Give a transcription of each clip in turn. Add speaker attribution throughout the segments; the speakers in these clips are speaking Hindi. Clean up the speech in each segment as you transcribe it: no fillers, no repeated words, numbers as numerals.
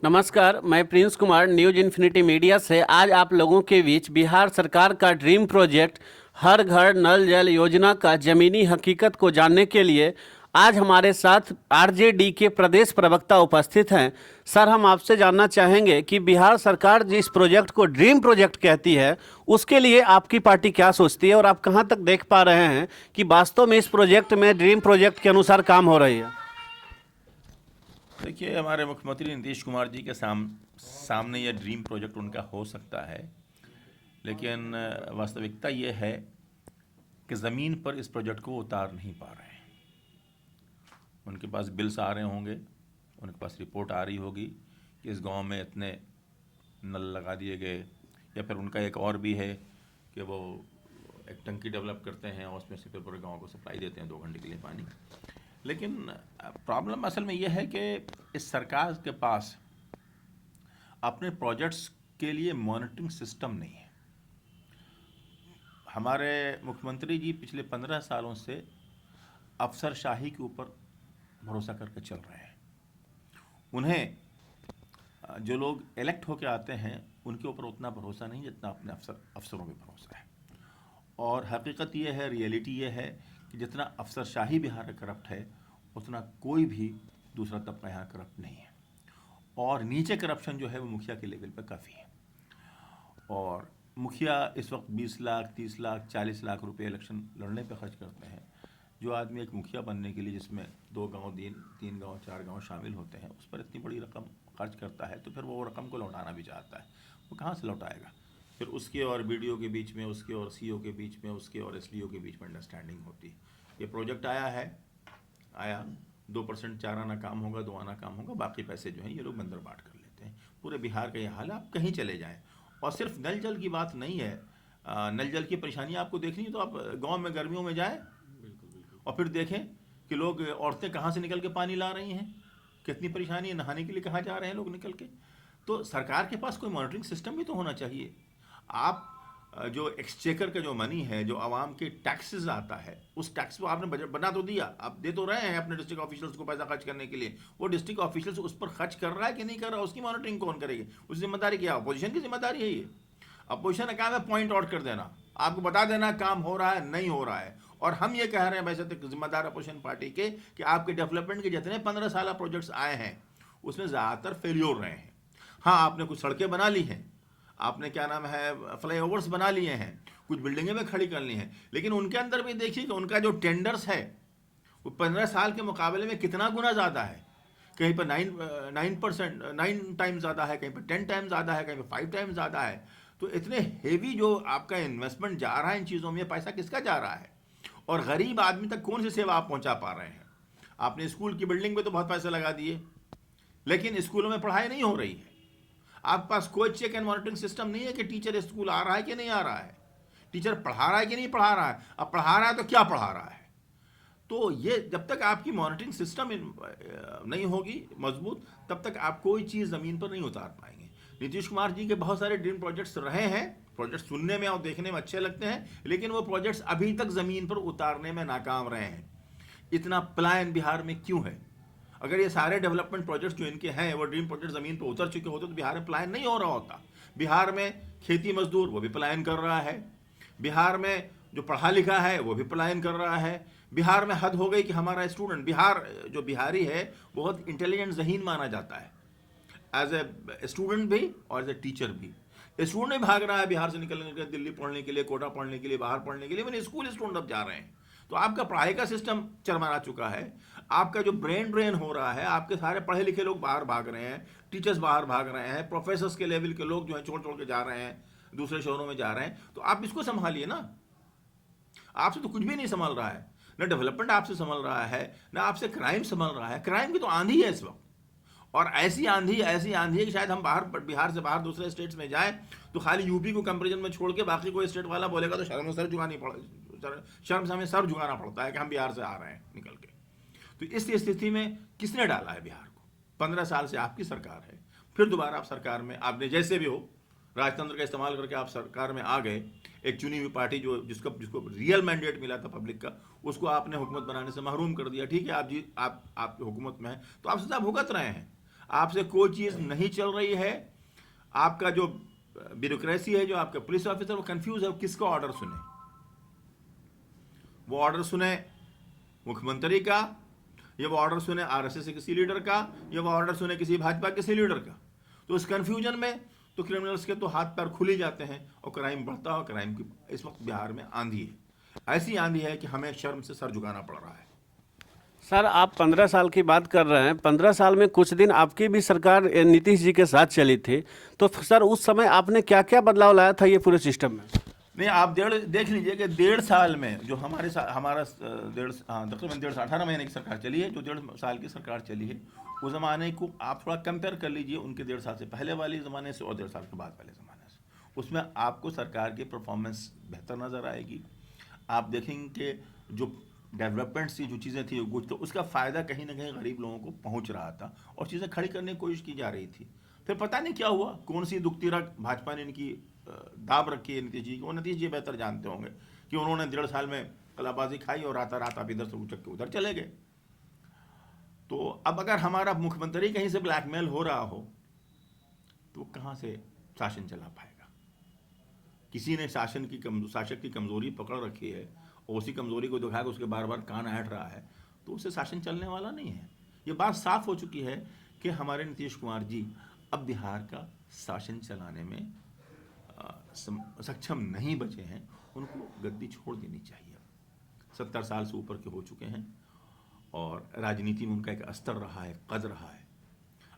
Speaker 1: नमस्कार, मैं Prince Kumar news infinity media से आज आप लोगों के बीच बिहार सरकार का ड्रीम प्रोजेक्ट हर घर नल जल योजना का ज़मीनी हकीकत को जानने के लिए आज हमारे साथ आरजेडी के प्रदेश प्रवक्ता उपस्थित हैं। सर, हम आपसे जानना चाहेंगे कि बिहार सरकार जिस प्रोजेक्ट को ड्रीम प्रोजेक्ट कहती है उसके लिए आपकी पार्टी क्या सोचती है और आप कहां तक देख पा रहे हैं कि वास्तव में इस प्रोजेक्ट में ड्रीम प्रोजेक्ट के अनुसार काम हो रही है।
Speaker 2: देखिए, हमारे मुख्यमंत्री नीतीश कुमार जी के सामने यह ड्रीम प्रोजेक्ट उनका हो सकता है, लेकिन वास्तविकता ये है कि ज़मीन पर इस प्रोजेक्ट को उतार नहीं पा रहे हैं। उनके पास बिल्स आ रहे होंगे, उनके पास रिपोर्ट आ रही होगी कि इस गांव में इतने नल लगा दिए गए, या फिर उनका एक और भी है कि वो एक टंकी डेवलप करते हैं और उसमें से फिर पूरे गाँव को सप्लाई देते हैं 2 घंटे के लिए पानी। लेकिन प्रॉब्लम असल में यह है कि इस सरकार के पास अपने प्रोजेक्ट्स के लिए मॉनिटरिंग सिस्टम नहीं है। हमारे मुख्यमंत्री जी पिछले 15 सालों से अफसरशाही के ऊपर भरोसा करके चल रहे हैं। उन्हें जो लोग इलेक्ट होकर आते हैं उनके ऊपर उतना भरोसा नहीं जितना अपने अफसरों पे भरोसा है। और हकीकत ये है, रियलिटी ये है कि जितना अफसरशाही बिहार में करप्ट है उतना कोई भी दूसरा तबका यहाँ करप्ट नहीं है। और नीचे करप्शन जो है वो मुखिया के लेवल पर काफ़ी है। और मुखिया इस वक्त 20 लाख, 30 लाख, 40 लाख रुपए इलेक्शन लड़ने पे खर्च करते हैं। जो आदमी एक मुखिया बनने के लिए, जिसमें 2 गांव, 3 गांव, 4 गांव शामिल होते हैं, उस पर इतनी बड़ी रकम खर्च करता है तो फिर वो रकम को लौटाना भी चाहता है, वो कहाँ से लौटाएगा? फिर उसके और बीडीओ के बीच में, उसके और सीओ के बीच में, उसके और एसडीओ के बीच में अंडरस्टैंडिंग होती है। ये प्रोजेक्ट आया 2% 4 आना काम होगा, 2 आना काम होगा, बाकी पैसे जो हैं ये लोग बंदर बांट कर लेते हैं। पूरे बिहार का ये हाल है, आप कहीं चले जाएं। और सिर्फ नल जल की बात नहीं है, नल जल की परेशानी आपको देखनी है तो आप गाँव में गर्मियों में जाएँ और फिर देखें कि लोग, औरतें कहाँ से निकल के पानी ला रही हैं, कितनी परेशानी है, नहाने के लिए कहाँ जा रहे हैं लोग निकल के। तो सरकार के पास कोई मॉनिटरिंग सिस्टम भी तो होना चाहिए। आप जो एक्सचेकर का जो मनी है, जो आवाम के टैक्सेस आता है, उस टैक्स को आपने बजट बना तो दिया, आप दे तो रहे हैं अपने डिस्ट्रिक्ट ऑफिशियल्स को पैसा खर्च करने के लिए। वो डिस्ट्रिक्ट ऑफिशियल्स उस पर खर्च कर रहा है कि नहीं कर रहा, उसकी मॉनिटरिंग कौन करेगी? उसकी जिम्मेदारी क्या? अपोजिशन की जिम्मेदारी है ये। अपोजिशन का काम है पॉइंट आउट कर देना, आपको बता देना काम हो रहा है नहीं हो रहा है। और हम ये कह रहे हैं वैसे तो जिम्मेदार अपोजिशन पार्टी के कि आपके डेवलपमेंट के जितने 15 साल प्रोजेक्ट्स आए हैं उसमें ज़्यादातर फेल्योर रहे हैं। हाँ, आपने कुछ सड़कें बना ली हैं, आपने क्या नाम है फ्लाईओवर्स बना लिए हैं, कुछ बिल्डिंगें में खड़ी कर ली हैं, लेकिन उनके अंदर भी देखिए कि उनका जो टेंडर्स है वो 15 साल के मुकाबले में कितना गुना ज़्यादा है। कहीं पर 9 टाइम्स ज़्यादा है, कहीं पर 10 टाइम्स ज़्यादा है, कहीं पर 5 टाइम्स ज़्यादा है। तो इतने हेवी जो आपका इन्वेस्टमेंट जा रहा है इन चीज़ों में, पैसा किसका जा रहा है और गरीब आदमी तक कौन सी सेवा आप पहुँचा पा रहे हैं? आपने स्कूल की बिल्डिंग में तो बहुत पैसे लगा दिए, लेकिन स्कूलों में पढ़ाई नहीं हो रही है। आपके पास कोई चेक एंड मॉनिटरिंग सिस्टम नहीं है कि टीचर स्कूल आ रहा है कि नहीं आ रहा है, टीचर पढ़ा रहा है कि नहीं पढ़ा रहा है, अब पढ़ा रहा है तो क्या पढ़ा रहा है। तो ये जब तक आपकी मॉनिटरिंग सिस्टम नहीं होगी मजबूत, तब तक आप कोई चीज़ ज़मीन पर नहीं उतार पाएंगे। नीतीश कुमार जी के बहुत सारे ड्रीम प्रोजेक्ट्स रहे हैं, प्रोजेक्ट्स सुनने में और देखने में अच्छे लगते हैं, लेकिन वो प्रोजेक्ट्स अभी तक ज़मीन पर उतारने में नाकाम रहे हैं। इतना पलायन बिहार में क्यों है? अगर ये सारे डेवलपमेंट प्रोजेक्ट्स जो इनके हैं वो ड्रीम प्रोजेक्ट ज़मीन पर उतर चुके होते तो बिहार में पलायन नहीं हो रहा होता। बिहार में खेती मजदूर वो भी पलायन कर रहा है, बिहार में जो पढ़ा लिखा है वो भी पलायन कर रहा है। बिहार में हद हो गई कि हमारा स्टूडेंट, बिहार जो बिहारी है बहुत इंटेलिजेंट ज़हीन माना जाता है, एज ए स्टूडेंट भी और एज ए टीचर भी। स्टूडेंट भी भाग रहा है बिहार से निकल दिल्ली पढ़ने के लिए, कोटा पढ़ने के लिए, बाहर पढ़ने के लिए, मैंने स्कूल स्टूडेंट अब जा रहे हैं। तो आपका पढ़ाई का सिस्टम चरमरा चुका है, आपका जो ब्रेन ड्रेन हो रहा है, आपके सारे पढ़े लिखे लोग बाहर भाग रहे हैं, टीचर्स बाहर भाग रहे हैं, प्रोफेसर्स के लेवल के लोग जो हैं छोड़ छोड़ के जा रहे हैं, दूसरे शहरों में जा रहे हैं। तो आप इसको संभालिए ना, आपसे तो कुछ भी नहीं संभल रहा है, ना डेवलपमेंट आपसे संभल रहा है, ना आपसे क्राइम संभल रहा है। क्राइम की तो आंधी है इस वक्त, और ऐसी आंधी है कि शायद हम बाहर, बिहार से बाहर दूसरे स्टेट्स में जाएं तो खाली यूपी को कंपेरिजन में छोड़ के बाकी कोई स्टेट वाला बोलेगा तो शर्म से हमें सर झुकाना पड़ता है कि हम बिहार से आ रहे हैं निकल के। तो इस स्थिति में किसने डाला है बिहार को? 15 साल से आपकी सरकार है, फिर दोबारा आप सरकार में, आपने जैसे भी हो राजतंत्र का इस्तेमाल करके आप सरकार में आ गए। एक चुनी हुई पार्टी जिसको रियल मैंडेट मिला था पब्लिक का, उसको आपने हुकूमत बनाने से महरूम कर दिया। ठीक है, आप आपकी हुकूमत में है तो आप सजा भुगत रहे हैं। आपसे कोई चीज़ नहीं चल रही है, आपका जो ब्यूरोक्रेसी है, जो आपका पुलिस ऑफिसर, वो कंफ्यूज है, वो किसका ऑर्डर सुने। वो ऑर्डर सुने मुख्यमंत्री का, या वो ऑर्डर सुने आरएसएस के किसी लीडर का, या वो ऑर्डर सुने किसी भाजपा के किसी लीडर का। तो उस कंफ्यूजन में तो क्रिमिनल्स के तो हाथ पैर खुल ही जाते हैं और क्राइम बढ़ता है। क्राइम की इस वक्त बिहार में आंधी है, ऐसी आंधी है कि हमें शर्म से सर झुकाना पड़ रहा है।
Speaker 1: सर, आप 15 साल की बात कर रहे हैं। 15 साल में कुछ दिन आपकी भी सरकार नीतीश जी के साथ चली थी, तो सर उस समय आपने क्या क्या बदलाव लाया था ये पूरे सिस्टम में?
Speaker 2: नहीं, आप देख लीजिए कि 1.5 साल में जो हमारा तकरीबन 18 महीने की सरकार चली है, जो 1.5 साल की सरकार चली है, उस ज़माने को आप थोड़ा कंपेयर कर लीजिए उनके 1.5 साल से पहले वाले ज़माने से और 1.5 साल के बाद वाले ज़माने से। उसमें आपको सरकार की परफॉर्मेंस बेहतर नज़र आएगी। आप देखेंगे कि जो डेवलपमेंट्स की जो चीज़ें थी, कुछ तो उसका फ़ायदा कहीं ना कहीं गरीब लोगों को पहुंच रहा था और चीज़ें खड़ी करने की कोशिश की जा रही थी। फिर पता नहीं क्या हुआ, कौन सी दुखती रग भाजपा ने इनकी दाब रखी है नीतीश जी को। नीतीश जी बेहतर जानते होंगे कि उन्होंने 1.5 साल में कलाबाजी खाई और रात आप इधर से उचक के उधर चले गए। तो अब अगर हमारा मुख्यमंत्री कहीं से ब्लैकमेल हो रहा हो तो कहाँ से शासन चला पाएगा? किसी ने शासक की कमजोरी पकड़ रखी है और उसी कमजोरी को दिखा के उसके बार बार कान ऐंठ रहा है, तो उससे शासन चलने वाला नहीं है। ये बात साफ हो चुकी है कि हमारे नीतीश कुमार जी अब बिहार का शासन चलाने में सक्षम नहीं बचे हैं। उनको गद्दी छोड़ देनी चाहिए। 70 साल से ऊपर के हो चुके हैं और राजनीति में उनका एक अस्तर रहा है, कद रहा है।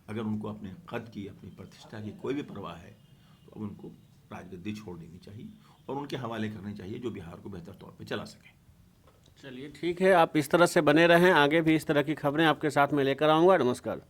Speaker 2: अगर उनको अपने कद की, अपनी प्रतिष्ठा की कोई भी परवाह है तो अब उनको राजगद्दी छोड़ देनी चाहिए और उनके हवाले करने चाहिए, जो बिहार को बेहतर तौर पे चला सके।
Speaker 1: चलिए ठीक है, आप इस तरह से बने रहें, आगे भी इस तरह की खबरें आपके साथ में लेकर आऊँगा। नमस्कार।